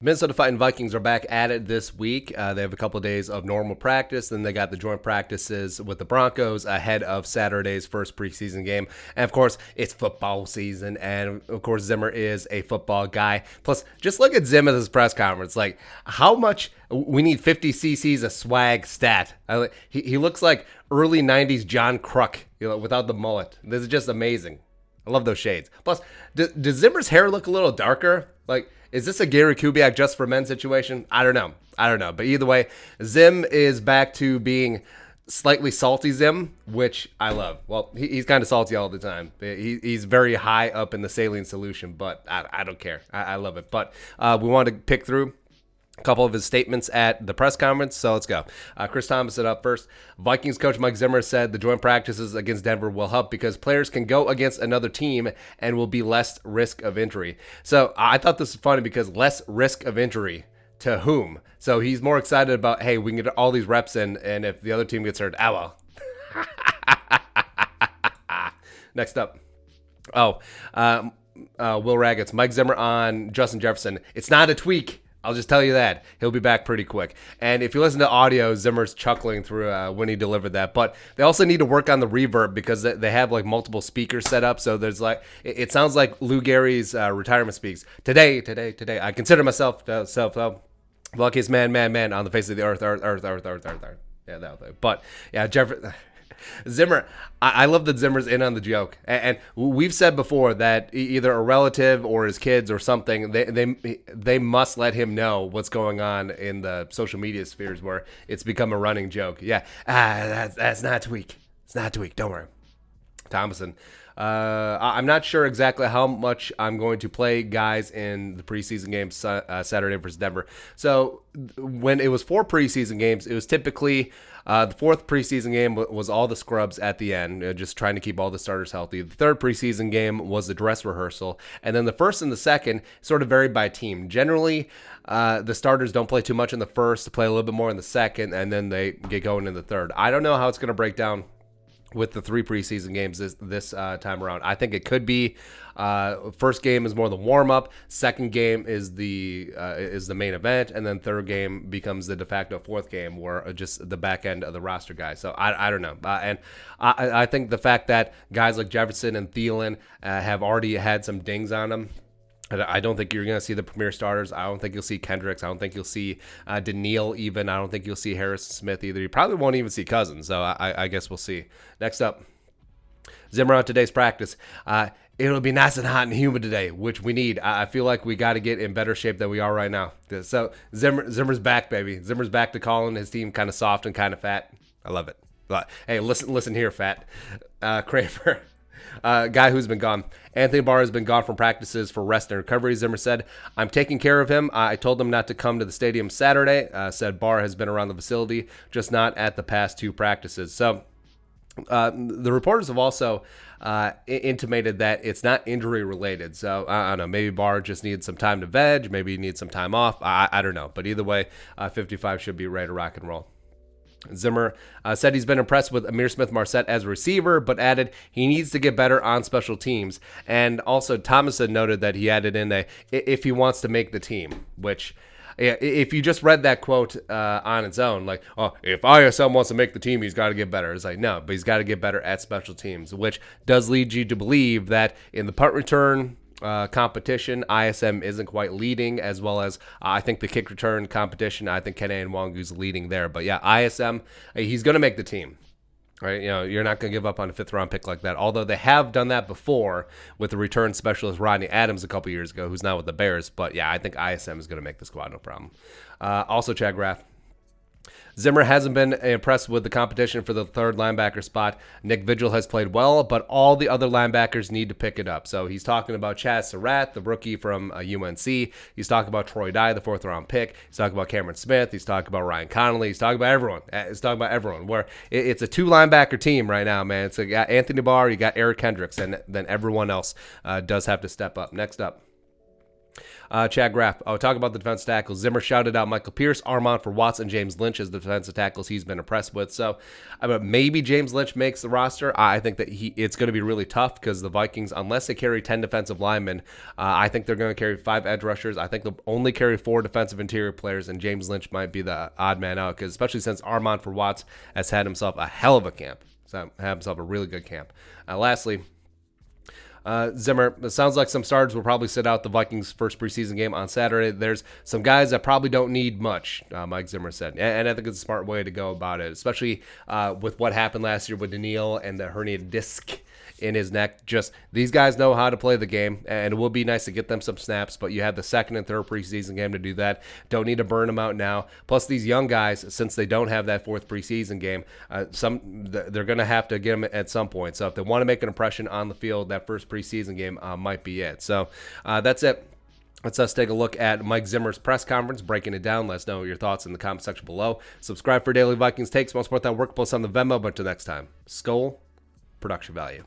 Minnesota Fighting Vikings are back at it this week. They have a couple of days of normal practice. Then they got the joint practices with the Broncos ahead of Saturday's first preseason game. And, of course, it's football season. And, of course, Zimmer is a football guy. Plus, just look at Zim at his press conference. Like, how much we need 50 cc's of swag stat. He looks like early 90s John Kruk, without the mullet. This is just amazing. I love those shades. Plus, does Zimmer's hair look a little darker? Like, is this a Gary Kubiak just for men situation? I don't know. But either way, Zim is back to being slightly salty Zim, which I love. Well, he's kind of salty all the time. He's very high up in the saline solution, but I don't care. I love it. But we want to pick through a couple of his statements at the press conference, so let's go. Chris Thomas said up first, Vikings coach Mike Zimmer said the joint practices against Denver will help because players can go against another team and will be less risk of injury. So I thought this was funny because less risk of injury to whom? So he's more excited about, hey, we can get all these reps in, and if the other team gets hurt, well. Next up. Will Raggets, Mike Zimmer on Justin Jefferson. It's not a tweak. I'll just tell you that. He'll be back pretty quick. And if you listen to audio, Zimmer's chuckling through when he delivered that. But they also need to work on the reverb because they have like multiple speakers set up. So there's like, it sounds like Lou Gehrig's retirement speaks. Today. I consider myself the luckiest man on the face of the earth. Yeah, that thing. But yeah, Zimmer, I love that Zimmer's in on the joke. And we've said before that either a relative or his kids or something, they must let him know what's going on in the social media spheres where it's become a running joke. Yeah, that's not a tweak. It's not a tweak. Don't worry. Thomason. I'm not sure exactly how much I'm going to play guys in the preseason game Saturday versus Denver. So when it was 4 preseason games, it was typically the 4th preseason game was all the scrubs at the end, just trying to keep all the starters healthy. The 3rd preseason game was the dress rehearsal. And then the 1st and the 2nd sort of varied by team. Generally, the starters don't play too much in the 1st, they play a little bit more in the 2nd, and then they get going in the 3rd. I don't know how it's going to break down with the 3 preseason games this time around. I think it could be first game is more the warm up, second game is the main event, and then third game becomes the de facto 4th game where just the back end of the roster guys. So I don't know, and I think the fact that guys like Jefferson and Thielen have already had some dings on them. I don't think you're going to see the premier starters. I don't think you'll see Kendricks. I don't think you'll see Daniil even. I don't think you'll see Harrison Smith either. You probably won't even see Cousins. So I guess we'll see. Next up, Zimmer on today's practice. It'll be nice and hot and humid today, which we need. I feel like we got to get in better shape than we are right now. So Zimmer's back, baby. Zimmer's back to calling his team kind of soft and kind of fat. I love it. But, hey, listen here, fat. Kramer. Guy who's been gone. Anthony Barr has been gone from practices for rest and recovery. Zimmer said, I'm taking care of him. I told him not to come to the stadium Saturday. Said Barr has been around the facility, just not at the past 2 practices. So the reporters have also intimated that it's not injury related. So I don't know. Maybe Barr just needs some time to veg. Maybe he needs some time off. I don't know. But either way, 55 should be ready to rock and roll. Zimmer said he's been impressed with Amir Smith-Marset as a receiver, but added he needs to get better on special teams. And also Thomason noted that he added in if he wants to make the team, which if you just read that quote on its own, like, oh, if ISM wants to make the team, he's got to get better. It's like, no, but he's got to get better at special teams, which does lead you to believe that in the punt return competition, ISM isn't quite leading, as well as I think the kick return competition, I think Kene Nwangu's leading there. But yeah, ISM, he's going to make the team. Right? You're not going to give up on a 5th round pick like that. Although they have done that before with the return specialist Rodney Adams a couple years ago, who's now with the Bears. But yeah, I think ISM is going to make the squad, no problem. Also, Chad Graff. Zimmer hasn't been impressed with the competition for the 3rd linebacker spot. Nick Vigil has played well, but all the other linebackers need to pick it up. So he's talking about Chaz Surratt, the rookie from UNC. He's talking about Troy Dye, the 4th round pick. He's talking about Cameron Smith. He's talking about Ryan Connolly. He's talking about everyone. Where it's a 2 linebacker team right now, man. It's got Anthony Barr, you got Eric Kendricks, and then everyone else does have to step up. Next up. Chad Graff. Talk about the defensive tackles. Zimmer shouted out Michael Pierce, Armand for Watts, and James Lynch as the defensive tackles he's been impressed with. So maybe James Lynch makes the roster. I think that it's going to be really tough because the Vikings, unless they carry 10 defensive linemen, I think they're going to carry 5 edge rushers. I think they'll only carry 4 defensive interior players, and James Lynch might be the odd man out, because especially since Armand for Watts has had himself a hell of a camp. So had himself a really good camp. Lastly, Zimmer, it sounds like some starters will probably sit out the Vikings' first preseason game on Saturday. There's some guys that probably don't need much, Mike Zimmer said. And I think it's a smart way to go about it, especially with what happened last year with Daniil and the herniated disc in his neck. Just these guys know how to play the game, and it will be nice to get them some snaps, but you have the second and third preseason game to do that. Don't need to burn them out now. Plus, these young guys, since they don't have that fourth preseason game, they're going to have to get them at some point. So if they want to make an impression on the field, that first preseason game might be it. So that's it. Let's take a look at Mike Zimmer's press conference, breaking it down. Let us know your thoughts in the comment section below. Subscribe for daily Vikings takes. Most important that work posts on the Venmo. But until next time, Skol, production value.